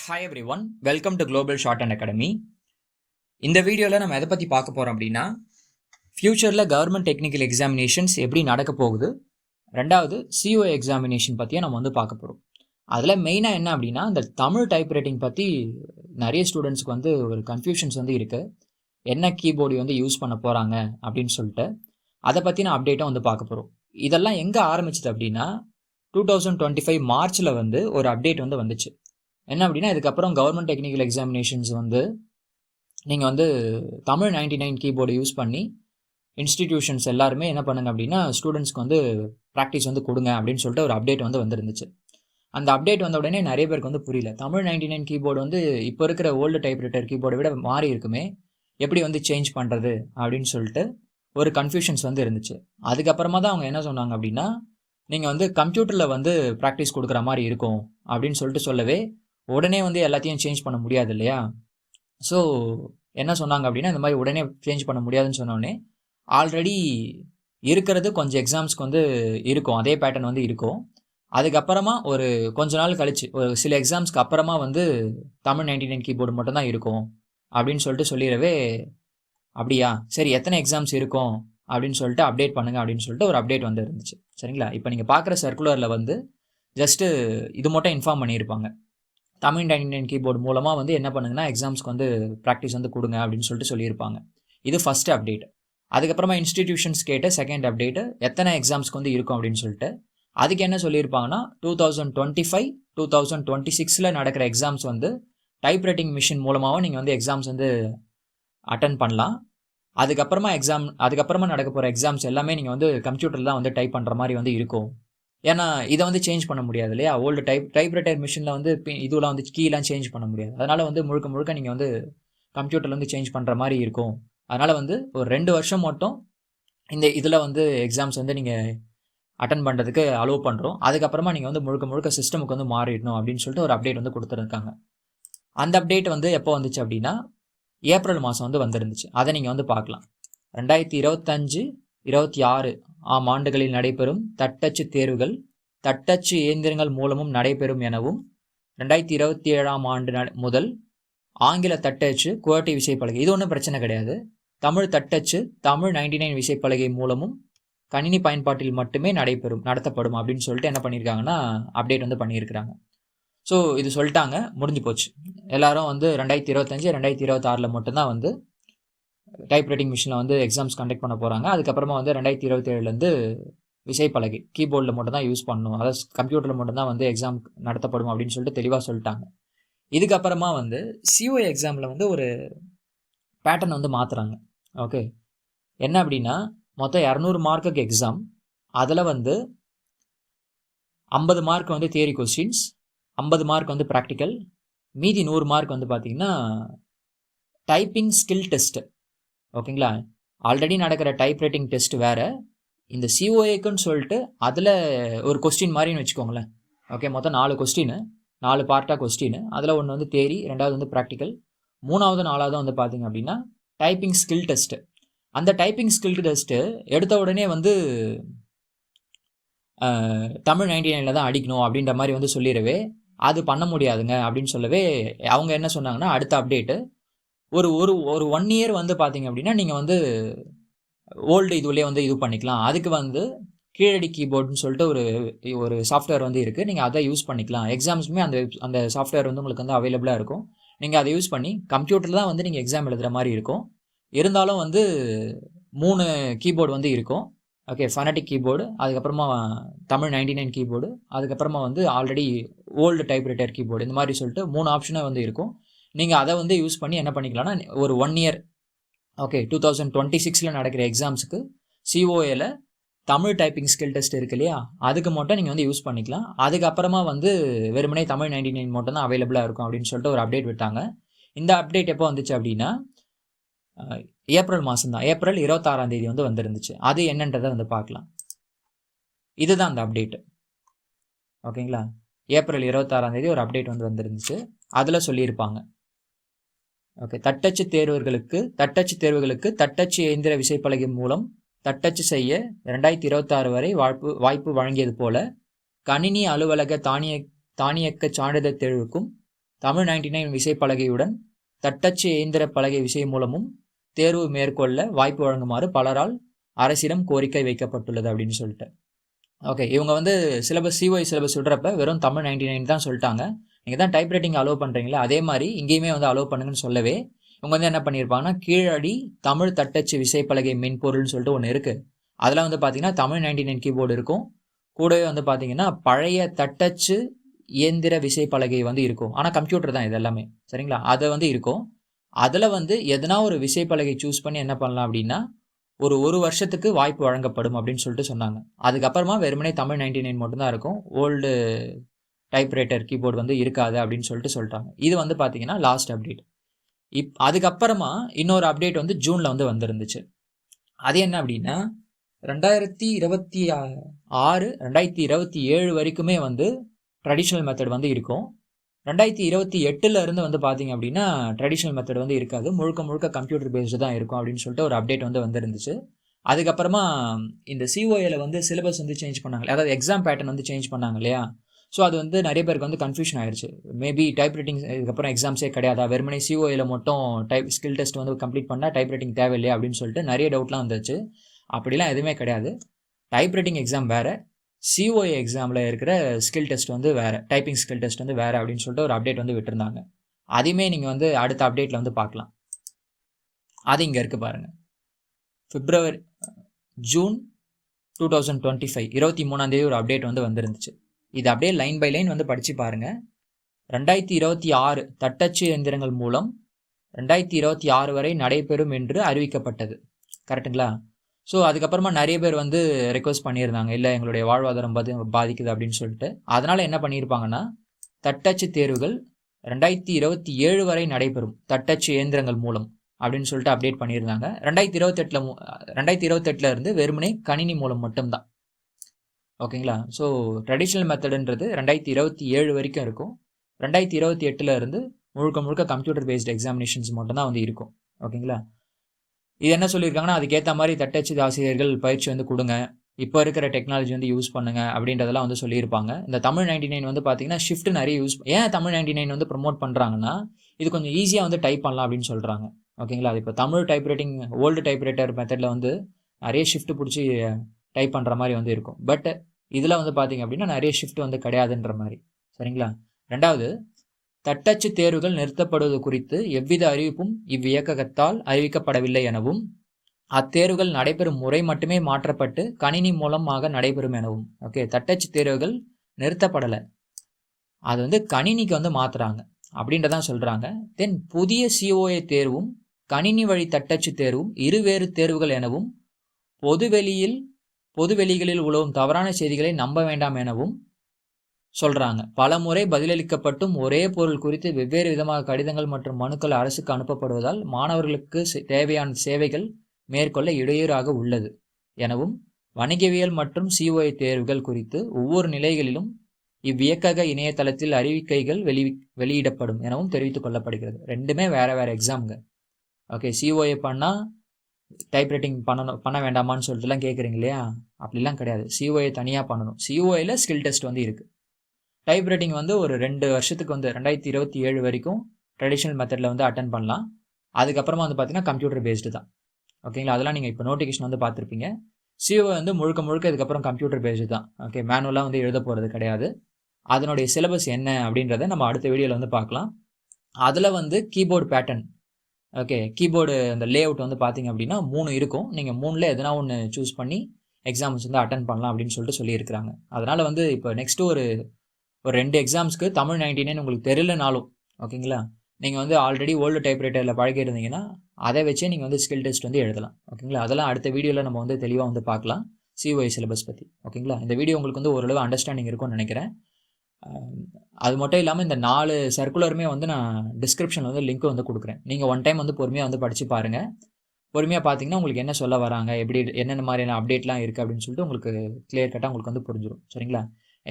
Hi every one, welcome to global short and academy. இந்த வீடியோவில் நம்ம எதை பற்றி பார்க்க போகிறோம் அப்படின்னா, ஃப்யூச்சரில் கவர்மெண்ட் டெக்னிக்கல் எக்ஸாமினேஷன்ஸ் எப்படி நடக்க போகுது, ரெண்டாவது சிஓ எக்ஸாமினேஷன் பற்றியும் நம்ம பார்க்க போகிறோம். அதில் மெயினாக என்ன அப்படின்னா, இந்த தமிழ் டைப் ரைட்டிங் பற்றி நிறைய ஸ்டூடெண்ட்ஸ்க்கு ஒரு கன்ஃபியூஷன்ஸ் இருக்குது. என்ன கீபோர்டு யூஸ் பண்ண போகிறாங்க அப்படின்னு சொல்லிட்டு அதை பற்றின அப்டேட்டை பார்க்க போகிறோம். இதெல்லாம் எங்கே ஆரம்பிச்சது அப்படின்னா, 2025 மார்ச்சில் ஒரு அப்டேட் வந்துச்சு. என்ன அப்படின்னா, இதுக்கப்புறம் கவர்மெண்ட் டெக்னிக்கல் எக்ஸாமினேஷன்ஸ் நீங்கள் தமிழ் 99 கீபோர்டு யூஸ் பண்ணி இன்ஸ்டிடியூஷன்ஸ் எல்லாருமே என்ன பண்ணுங்க அப்படின்னா, ஸ்டூடெண்ட்ஸ்க்கு ப்ராக்டிஸ் கொடுங்க அப்படின்னு சொல்லிட்டு ஒரு அப்டேட் வந்துருந்துச்சு. அந்த அப்டேட் வந்த உடனே நிறைய பேருக்கு புரியல. தமிழ் 99 கீபோர்டு இப்போ இருக்கிற ஓல்டு டைப்ரைட்டர் கீபோர்டை விட மாறி இருக்குமே, எப்படி சேஞ்ச் பண்ணுறது அப்படின்னு சொல்லிட்டு ஒரு கன்ஃபியூஷன்ஸ் இருந்துச்சு. அதுக்கப்புறமா தான் அவங்க என்ன சொன்னாங்க அப்படின்னா, நீங்கள் கம்ப்யூட்டரில் ப்ராக்டிஸ் கொடுக்குற மாதிரி இருக்கும் அப்படின்னு சொல்லிட்டு சொல்லவே, உடனே எல்லாத்தையும் சேஞ்ச் பண்ண முடியாது இல்லையா? ஸோ என்ன சொன்னாங்க அப்படின்னா, இந்த மாதிரி உடனே சேஞ்ச் பண்ண முடியாதுன்னு சொன்னோடனே, ஆல்ரெடி இருக்கிறது கொஞ்சம் எக்ஸாம்ஸ்க்கு இருக்கும், அதே பேட்டர்ன் இருக்கும். அதுக்கப்புறமா ஒரு கொஞ்ச நாள் கழிச்சு, ஒரு சில எக்ஸாம்ஸ்க்கு அப்புறமா தமிழ் 99 கீபோர்டு மட்டும்தான் இருக்கும் அப்படின்னு சொல்லிட்டு சொல்லிடவே, அப்படியா சரி எத்தனை எக்ஸாம்ஸ் இருக்கும் அப்படின்னு சொல்லிட்டு அப்டேட் பண்ணுங்க அப்படின்னு சொல்லிட்டு ஒரு அப்டேட் இருந்துச்சு. சரிங்களா? இப்போ நீங்கள் பார்க்குற சர்க்குலரில் ஜஸ்ட்டு இது மட்டும் இன்ஃபார்ம் பண்ணியிருப்பாங்க. தமிழ் 99 கீபோர்டு மூலமாக என்ன பண்ணுங்கன்னா, எக்ஸாம்ஸ்க்கு ப்ராக்டிஸ் கொடுங்க அப்படின்னு சொல்லிட்டு சொல்லியிருப்பாங்க. இது ஃபஸ்ட்டு அப்டேட். அதுக்கப்புறமா இன்ஸ்டிடியூஷன்ஸ் கேட்ட செகண்ட் அப்டேட்டு, எத்தனை எக்ஸாம்ஸ்க்கு இருக்கும் அப்படின்னு சொல்லிட்டு. அதுக்கு என்ன சொல்லியிருப்பாங்கன்னா, 2025 2026 நடக்கிற எக்ஸாம்ஸ் டைப் ரைட்டிங் மிஷின் மூலமாகவும் நீங்கள் எக்ஸாம்ஸ் அட்டன் பண்ணலாம். அதுக்கப்புறமா நடக்க போகிற எக்ஸாம்ஸ் எல்லாமே நீங்கள் கம்ப்யூட்டரில் தான் டைப் பண்ணுற மாதிரி இருக்கும். ஏன்னா இதை சேஞ்ச் பண்ண முடியாது இல்லையா? ஓல்டு டைப்ரைட்டர் மிஷினில் இதெல்லாம் கீலாம் சேஞ்ச் பண்ண முடியாது. அதனால் முழுக்க முழுக்க நீங்கள் கம்ப்யூட்டரில் சேஞ்ச் பண்ணுற மாதிரி இருக்கும். அதனால் ஒரு 2 வருஷம் மட்டும் இந்த இதில் எக்ஸாம்ஸ் நீங்கள் அட்டன் பண்ணுறதுக்கு அலோவ் பண்ணுறோம். அதுக்கப்புறமா நீங்கள் முழுக்க முழுக்க சிஸ்டமுக்கு மாறிடணும் அப்படின்னு சொல்லிட்டு ஒரு அப்டேட் கொடுத்துருக்காங்க. அந்த அப்டேட் எப்போ வந்துச்சு அப்படின்னா, ஏப்ரல் மாதம் வந்துருந்துச்சு. அதை நீங்கள் பார்க்கலாம். 2025-26 ஆண்டுகளில் நடைபெறும் தட்டச்சு தேர்வுகள் தட்டச்சு இயந்திரங்கள் மூலமும் நடைபெறும் எனவும், 2027 ஆண்டு முதல் ஆங்கில தட்டச்சு குவர்ட்டி விசைப்பலகை, இது ஒன்றும் பிரச்சனை கிடையாது, தமிழ் தட்டச்சு தமிழ் 99 விசைப்பலகை மூலமும் கணினி பயன்பாட்டில் மட்டுமே நடத்தப்படும் அப்படின்னு சொல்லிட்டு என்ன பண்ணியிருக்காங்கன்னா, அப்டேட் பண்ணியிருக்கிறாங்க. ஸோ இது சொல்லிட்டாங்க, முடிஞ்சு போச்சு. எல்லாரும் 2025 2026 மட்டும்தான் டைப் ரைட்டிங் மிஷினில் எக்ஸாம்ஸ் கண்டக்ட் பண்ண போகிறாங்க. அதுக்கப்புறமா 2027 விசைப்பலகை கீபோர்டில் மட்டும்தான் யூஸ் பண்ணணும், அதாவது கம்ப்யூட்டரில் மட்டும்தான் எக்ஸாம் நடத்தப்படும் அப்படின்னு சொல்லிட்டு தெளிவாக சொல்லிட்டாங்க. இதுக்கப்புறமா சிஓ எக்ஸாமில் ஒரு பேட்டர்ன் மாற்றுறாங்க. ஓகே, என்ன அப்படின்னா, மொத்தம் 200 மார்க்குக்கு எக்ஸாம். அதில் 50 mark theory questions, 50 mark practical, மீதி 100 மார்க் பார்த்தீங்கன்னா டைப்பிங் ஸ்கில் டெஸ்ட்டு. ஓகேங்களா? ஆல்ரெடி நடக்கிற டைப் ரைட்டிங் டெஸ்ட் வேறு, இந்த சிஓஏக்குன்னு சொல்லிட்டு அதில் ஒரு கொஸ்டின் மாதிரின்னு வச்சுக்கோங்களேன். ஓகே, மொத்தம் 4 கொஸ்டின், 4 பார்ட்டாக கொஸ்டின். அதில் ஒன்று தியரி, ரெண்டாவது ப்ராக்டிக்கல், மூணாவது நாலாவது பார்த்தீங்க அப்படின்னா டைப்பிங் ஸ்கில் டெஸ்ட்டு. அந்த டைப்பிங் ஸ்கில் டெஸ்ட்டு எடுத்த உடனே தமிழ் 99 தான் அடிக்கணும் அப்படின்ற மாதிரி சொல்லிடவே, அது பண்ண முடியாதுங்க அப்படின்னு சொல்லவே, அவங்க என்ன சொன்னாங்கன்னா, அடுத்த அப்டேட்டு ஒரு ஒரு 1 இயர் பார்த்தீங்க அப்படின்னா நீங்கள் ஓல்டு இதுலேயே இது பண்ணிக்கலாம். அதுக்கு கீழடி கீபோர்டுன்னு சொல்லிட்டு ஒரு சாஃப்ட்வேர் இருக்குது. நீங்கள் அதை யூஸ் பண்ணிக்கலாம். எக்ஸாம்ஸுமே அந்த சாஃப்ட்வேர் உங்களுக்கு அவைலபிளாக இருக்கும். நீங்கள் அதை யூஸ் பண்ணி கம்ப்யூட்டரில் தான் நீங்கள் எக்ஸாம் எழுதுகிற மாதிரி இருக்கும். இருந்தாலும் 3 கீபோர்டு இருக்கும். ஓகே, ஃபனட்டிக் கீபோர்டு, அதுக்கப்புறமா தமிழ் 99 கீபோர்டு, அதுக்கப்புறமா ஆல்ரெடி ஓல்டு டைப்ரைட்டர் கீபோர்டு, இந்த மாதிரி சொல்லிட்டு 3 ஆப்ஷனாக இருக்கும். நீங்கள் அதை யூஸ் பண்ணி என்ன பண்ணிக்கலாம்னா, ஒரு 1 இயர், ஓகே, 2026 நடக்கிற எக்ஸாம்ஸுக்கு சிஓஏல தமிழ் டைப்பிங் ஸ்கில் டெஸ்ட் இருக்கு இல்லையா, அதுக்கு மட்டும் நீங்கள் யூஸ் பண்ணிக்கலாம். அதுக்கப்புறமா வெறுமனே தமிழ் 99 மட்டும் தான் அவைலபிளாக இருக்கும் அப்படின்னு சொல்லிட்டு ஒரு அப்டேட் விட்டாங்க. இந்த அப்டேட் எப்போ வந்துச்சு அப்படின்னா, ஏப்ரல் மாதம் தான், ஏப்ரல் 26ஆம் தேதி வந்துருந்துச்சு. அது என்னன்றதை பார்க்கலாம். இதுதான் அந்த அப்டேட்டு. ஓகேங்களா? ஏப்ரல் 26ஆம் தேதி ஒரு அப்டேட் வந்துருந்துச்சு. அதில் சொல்லியிருப்பாங்க, ஓகே, தட்டச்சு தேர்வுகளுக்கு தட்டச்சு இயந்திர விசைப்பலகை மூலம் தட்டச்சு செய்ய 2026 வரை வாய்ப்பு வழங்கியது போல, கணினி அலுவலக தானியக்க சான்றிதழ் தேர்வுக்கும் தமிழ் 99 விசைப்பலகையுடன் தட்டச்சு இயந்திர பலகை விசை மூலமும் தேர்வு மேற்கொள்ள வாய்ப்பு வழங்குமாறு பலரால் அரசிடம் கோரிக்கை வைக்கப்பட்டுள்ளது அப்படின்னு சொல்லிட்டு. ஓகே, இவங்க வந்து சிலபஸ் சிஓஐ சிலபஸ் விடுறப்ப வெறும் தமிழ் 99 தான் சொல்லிட்டாங்க. நீங்கள் தான் டைப் ரைட்டிங் அலோவ் பண்ணுறீங்களா, அதே மாதிரி இங்கேயுமே வந்து அலோவ் பண்ணுங்கன்னு சொல்லவே இவங்க வந்து என்ன பண்ணியிருப்பாங்கன்னா, கீழடி தமிழ் தட்டச்சு விசைப்பலகை மென்பொருள்னு சொல்லிட்டு ஒன்று இருக்குது. அதில் வந்து பார்த்தீங்கன்னா தமிழ் 99 கீபோர்டு இருக்கும். கூடவே வந்து பார்த்தீங்கன்னா பழைய தட்டச்சு இயந்திர விசைப்பலகை வந்து இருக்கும். ஆனால் கம்ப்யூட்டர் தான் இது எல்லாமே, சரிங்களா? அதை வந்து இருக்கும். அதில் வந்து எதனா ஒரு விசைப்பலகை சூஸ் பண்ணி என்ன பண்ணலாம் அப்படின்னா, ஒரு வருஷத்துக்கு வாய்ப்பு வழங்கப்படும் அப்படின்னு சொல்லிட்டு சொன்னாங்க. அதுக்கப்புறமா வெறுமனே தமிழ் 99 மட்டும்தான் இருக்கும். ஓல்டு டைப்ரைட்டர் கீபோர்டு வந்து இருக்காது அப்படின்னு சொல்லிட்டாங்க. இது வந்து பார்த்தீங்கன்னா லாஸ்ட் அப்டேட். அதுக்கப்புறமா இன்னொரு அப்டேட் வந்து ஜூனில் வந்து வந்துருந்துச்சு. அது என்ன அப்படின்னா, 2026 2027 வரைக்குமே வந்து ட்ரெடிஷ்னல் மெத்தட் வந்து இருக்கும். 2028 இருந்து வந்து பார்த்தீங்க அப்படின்னா ட்ரெடிஷ்னல் மெத்தட் வந்து இருக்காது, முழுக்க முழுக்க கம்ப்யூட்டர் பேஸ்டு தான் இருக்கும் அப்படின்னு சொல்லிட்டு ஒரு அப்டேட் வந்து வந்துருந்துச்சு. அதுக்கப்புறமா இந்த சிஓஏல வந்து சிலபஸ் வந்து சேஞ்ச் பண்ணாங்க, அதாவது எக்ஸாம் பேட்டர்ன் வந்து சேஞ்ச் பண்ணாங்க இல்லையா? ஸோ அது வந்து நிறைய பேருக்கு வந்து கன்ஃபியூஷன் ஆயிடுச்சு. மேபி டைப் ரைட்டிங் இதுக்கப்புறம் எக்ஸாம்ஸே கிடையாதா, வெறுமனே சிஓஏல மட்டும் ஸ்கில் டெஸ்ட் வந்து கம்ப்ளீட் பண்ணால் டைப் ரைட்டிங் தேவையில்லையா அப்படின்னு சொல்லிட்டு நிறைய டவுட்லாம் வந்துச்சு. அப்படிலாம் எதுவுமே கிடையாது. டைப் ரைட்டிங் எக்ஸாம் வேறு, சிஓஏ எக்ஸாமில் இருக்கிற ஸ்கில் டெஸ்ட் வந்து வேறு, டைப்பிங் ஸ்கில் டெஸ்ட் வந்து வேறு அப்படின்னு சொல்லிட்டு ஒரு அப்டேட் வந்து விட்டுருந்தாங்க. அதையுமே நீங்கள் வந்து அடுத்த அப்டேட்டில் வந்து பார்க்கலாம். அது இங்கே இருக்குது பாருங்கள். ஜூன் 2025 23ஆம் தேதி ஒரு அப்டேட் வந்து வந்துருந்துச்சு. இது அப்படியே லைன் பை லைன் வந்து படித்து பாருங்கள். 2026 தட்டச்சு இயந்திரங்கள் மூலம் 2026 வரை நடைபெறும் என்று அறிவிக்கப்பட்டது. கரெக்டுங்களா? ஸோ அதுக்கப்புறமா நிறைய பேர் வந்து ரெக்வஸ்ட் பண்ணியிருந்தாங்க, இல்லை எங்களுடைய வாழ்வாதாரம் பாதிக்குது அப்படின்னு சொல்லிட்டு. அதனால் என்ன பண்ணியிருப்பாங்கன்னா, தட்டச்சு தேர்வுகள் 2027 வரை நடைபெறும் தட்டச்சு இயந்திரங்கள் மூலம் அப்படின்னு சொல்லிட்டு அப்டேட் பண்ணியிருந்தாங்க. 2028 இருந்து வெறுமனே கணினி மூலம் மட்டும்தான். ஓகேங்களா? ஸோ ட்ரெடிஷ்னல் மெத்தடுன்றது 2027 வரைக்கும் இருக்கும். 2028 இருந்து முழுக்க முழுக்க கம்ப்யூட்டர் பேஸ்டு எக்ஸாமினேஷன்ஸ் மட்டும்தான் வந்து இருக்கும். ஓகேங்களா? இது என்ன சொல்லியிருக்காங்கன்னா, அதுக்கேற்ற மாதிரி தட்டச்சு ஆசிரியர்கள் பயிற்சி வந்து கொடுங்க, இப்போ இருக்கிற டெக்னாலஜி வந்து யூஸ் பண்ணுங்க அப்படின்றதெல்லாம் வந்து சொல்லியிருப்பாங்க. இந்த தமிழ் 99 வந்து பார்த்தீங்கன்னா ஷிஃப்ட் நிறைய யூஸ், ஏன் தமிழ் 99 வந்து ப்ரொமோட் பண்ணுறாங்கன்னா, இது கொஞ்சம் ஈஸியாக வந்து டைப் பண்ணலாம் அப்படின்னு சொல்கிறாங்க. ஓகேங்களா? அது இப்போ தமிழ் டைப்ரைட்டிங் ஓல்டு டைப்ரைட்டர் மெத்தடில் வந்து நிறைய ஷிஃப்ட் பிடிச்சி டைப் பண்ணுற மாதிரி வந்து இருக்கும். பட் இதில் வந்து பார்த்தீங்க அப்படின்னா நிறைய ஷிஃப்ட் வந்து கிடையாதுன்ற மாதிரி. சரிங்களா? ரெண்டாவது, தட்டச்சு தேர்வுகள் நிறுத்தப்படுவது குறித்து எவ்வித அறிவிப்பும் இவ்வியக்ககத்தால் அறிவிக்கப்படவில்லை எனவும், அத்தேர்வுகள் நடைபெறும் முறை மட்டுமே மாற்றப்பட்டு கணினி மூலமாக நடைபெறும் எனவும். ஓகே, தட்டச்சு தேர்வுகள் நிறுத்தப்படலை, அது வந்து கணினிக்கு வந்து மாற்றுறாங்க அப்படின்றதான் சொல்கிறாங்க. தென் புதிய சிஓஏ தேர்வும் கணினி வழி தட்டச்சு தேர்வும் இருவேறு தேர்வுகள் எனவும், பொதுவெளிகளில் உலவும் தவறான செய்திகளை நம்ப வேண்டாம் எனவும் சொல்கிறாங்க. பல முறை பதிலளிக்கப்பட்டும் ஒரே பொருள் குறித்து வெவ்வேறு விதமாக கடிதங்கள் மற்றும் மனுக்கள் அரசுக்கு அனுப்பப்படுவதால் மாணவர்களுக்கு தேவையான சேவைகள் மேற்கொள்ள இடையூறாக உள்ளது எனவும், வணிகவியல் மற்றும் சிஓஏ தேர்வுகள் குறித்து ஒவ்வொரு நிலைகளிலும் இவ்வியக்கக இணையதளத்தில் அறிவிக்கைகள் வெளியிடப்படும் எனவும் தெரிவித்துக் கொள்ளப்படுகிறது. ரெண்டுமே வேற வேற எக்ஸாமுங்க. ஓகே, சிஓஏ பண்ணால் டைப்ரைட்டிங் பண்ண வேண்டாமான்னு சொல்லிட்டுலாம் கேட்குறீங்க இல்லையா? அப்படிலாம் கிடையாது. சிஓஏ தனியாக பண்ணணும். சிஓஏல ஸ்கில் டெஸ்ட் வந்து இருக்குது. டைப்ரைட்டிங் வந்து ஒரு 2 வருஷத்துக்கு வந்து 2027 வரைக்கும் ட்ரெடிஷ்னல் மெத்தடில் வந்து அட்டன் பண்ணலாம். அதுக்கப்புறமா வந்து பார்த்தீங்கன்னா கம்ப்யூட்டர் பேஸ்டு தான். ஓகேங்களா? அதெல்லாம் நீங்கள் இப்போ நோட்டிஃபிகேஷன் வந்து பார்த்துருப்பீங்க. சிஓஏ வந்து முழுக்க இதுக்கப்புறம் கம்ப்யூட்டர் பேஸ்டு தான். ஓகே, மேனுவலாக வந்து எழுத போகிறது கிடையாது. அதனுடைய சிலபஸ் என்ன அப்படின்றத நம்ம அடுத்த வீடியோவில் வந்து பார்க்கலாம். அதில் வந்து கீபோர்டு பேட்டர்ன், ஓகே, கீபோர்டு அந்த லே அவுட் வந்து பார்த்தீங்க அப்படின்னா 3 இருக்கும். நீங்கள் 3ல் எதனா ஒன்று சூஸ் பண்ணி எக்ஸாம்ஸ் வந்து அட்டன் பண்ணலாம் அப்படின்னு சொல்லிட்டு சொல்லியிருக்கிறாங்க. அதனால் வந்து இப்போ நெக்ஸ்ட்டு ஒரு 2 எக்ஸாம்ஸ்க்கு தமிழ் 99 உங்களுக்கு தெரியலனாலும், ஓகேங்களா, நீங்கள் வந்து ஆல்ரெடி ஓல்டு டைப்ரைட்டரில் பழகி இருந்தீங்கன்னா அதை வச்சே நீங்கள் வந்து ஸ்கில் டெஸ்ட் வந்து எழுதலாம். ஓகேங்களா? அதெல்லாம் அடுத்த வீடியோவில் நம்ம வந்து தெளிவாக வந்து பார்க்கலாம் சிஓஏ சிலபஸ் பற்றி. ஓகேங்களா? இந்த வீடியோ உங்களுக்கு வந்து ஓரளவு அண்டர்ஸ்டாண்டிங் இருக்கும்னு நினைக்கிறேன். அது மட்டும் இல்லாமல் இந்த 4 சர்க்குலருமே வந்து நான் டிஸ்கிரிப்ஷனில் வந்து லிங்க் வந்து கொடுக்குறேன். நீங்கள் ஒன் டைம் வந்து பொறுமையாக வந்து படித்து பாருங்கள். பொறுமையாக பார்த்தீங்கன்னா உங்களுக்கு என்ன சொல்ல வராங்க, எப்படி என்னென்ன மாதிரியான அப்டேட்லாம் இருக்குது அப்படின்னு சொல்லிட்டு உங்களுக்கு கிளியர் கட்டாக உங்களுக்கு வந்து புரிஞ்சிடும். சரிங்களா?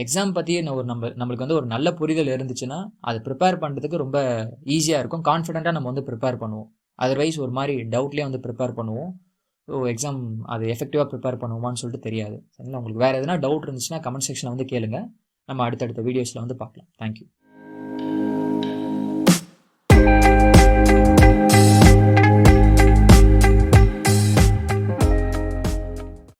எக்ஸாம் பற்றி நம்மளுக்கு வந்து ஒரு நல்ல புரிதல் இருந்துச்சுன்னா அது ப்ரிப்பேர் பண்ணுறதுக்கு ரொம்ப ஈஸியாக இருக்கும். கான்ஃபிடென்ட்டாக நம்ம வந்து ப்ரிப்பேர் பண்ணுவோம். அதர்வைஸ் ஒரு மாதிரி டவுட்லேயே வந்து ப்ரிப்பேர் பண்ணுவோம். ஸோ எக்ஸாம் அது எஃபெக்டிவாக ப்ரிப்பேர் பண்ணுவோமான்னு சொல்லிட்டு தெரியாது. சரிங்களா? உங்களுக்கு வேறு எதனா டவுட் இருந்துச்சுன்னா கமெண்ட் செக்ஷனில் வந்து கேளுங்க. நம்ம அடுத்தடுத்த வீடியோஸில் வந்து பார்க்கலாம். தேங்க்யூ.